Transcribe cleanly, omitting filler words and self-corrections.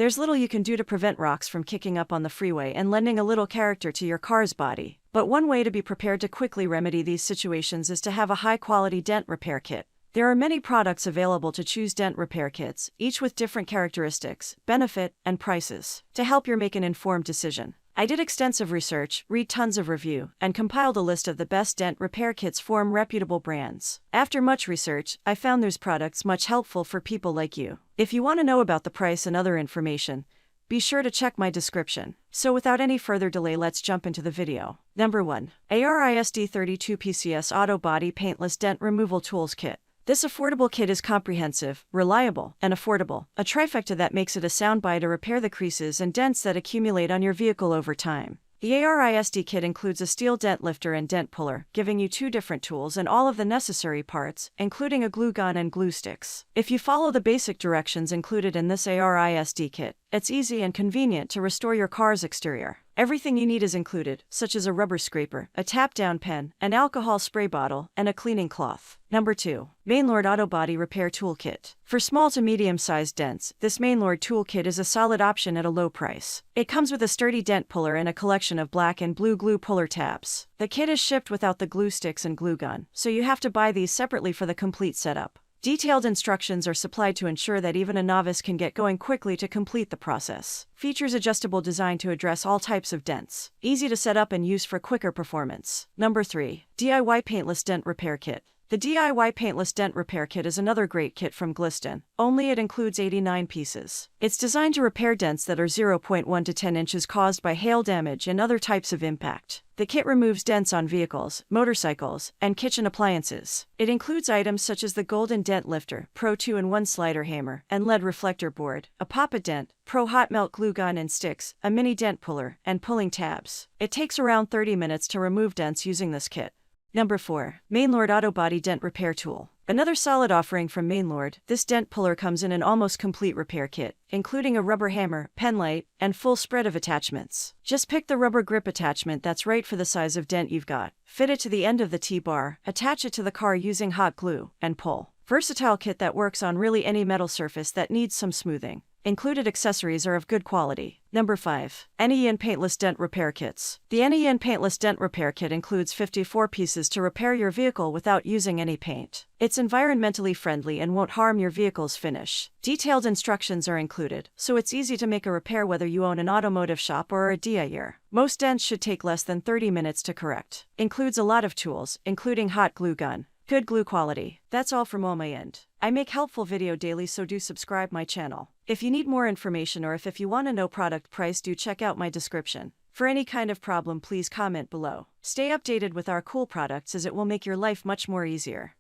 There's little you can do to prevent rocks from kicking up on the freeway and lending a little character to your car's body. But one way to be prepared to quickly remedy these situations is to have a high-quality dent repair kit. There are many products available to choose dent repair kits, each with different characteristics, benefit, and prices, to help you make an informed decision. I did extensive research, read tons of review, and compiled a list of the best dent repair kits from reputable brands. After much research, I found those products much helpful for people like you. If you want to know about the price and other information, be sure to check my description. So without any further delay, let's jump into the video. Number 1. ARISD 32 PCS Auto Body Paintless Dent Removal Tools Kit. This affordable kit is comprehensive, reliable, and affordable, a trifecta that makes it a sound buy to repair the creases and dents that accumulate on your vehicle over time. The ARISD kit includes a steel dent lifter and dent puller, giving you 2 different tools and all of the necessary parts, including a glue gun and glue sticks. If you follow the basic directions included in this ARISD kit, it's easy and convenient to restore your car's exterior. Everything you need is included, such as a rubber scraper, a tap-down pen, an alcohol spray bottle, and a cleaning cloth. Number 2. Mainlord Auto Body Repair Toolkit. For small to medium-sized dents, this Mainlord toolkit is a solid option at a low price. It comes with a sturdy dent puller and a collection of black and blue glue puller tabs. The kit is shipped without the glue sticks and glue gun, so you have to buy these separately for the complete setup. Detailed instructions are supplied to ensure that even a novice can get going quickly to complete the process. Features adjustable design to address all types of dents. Easy to set up and use for quicker performance. Number 3. DIY Paintless Dent Repair Kit. The DIY Paintless Dent Repair Kit is another great kit from Glisten, only it includes 89 pieces. It's designed to repair dents that are 0.1 to 10 inches caused by hail damage and other types of impact. The kit removes dents on vehicles, motorcycles, and kitchen appliances. It includes items such as the Golden Dent Lifter, Pro 2-in-1 Slider Hammer, and LED Reflector Board, a Pop-It Dent, Pro Hot Melt Glue Gun and Sticks, a mini dent puller, and pulling tabs. It takes around 30 minutes to remove dents using this kit. Number 4. Mainlord Auto Body Dent Repair Tool. Another solid offering from Mainlord, this dent puller comes in an almost complete repair kit, including a rubber hammer, pen light, and full spread of attachments. Just pick the rubber grip attachment that's right for the size of dent you've got, fit it to the end of the T-bar, attach it to the car using hot glue, and pull. Versatile kit that works on really any metal surface that needs some smoothing. Included accessories are of good quality. Number 5. NEN Paintless Dent Repair Kits. The NEN Paintless Dent Repair Kit includes 54 pieces to repair your vehicle without using any paint. It's environmentally friendly and won't harm your vehicle's finish. Detailed instructions are included, so it's easy to make a repair whether you own an automotive shop or are a DIYer. Most dents should take less than 30 minutes to correct. Includes a lot of tools, including hot glue gun. Good glue quality. That's all from my end. I make helpful video daily, so do subscribe my channel. If you need more information or if you want to know product price, do check out my description. For any kind of problem, please comment below. Stay updated with our cool products as it will make your life much more easier.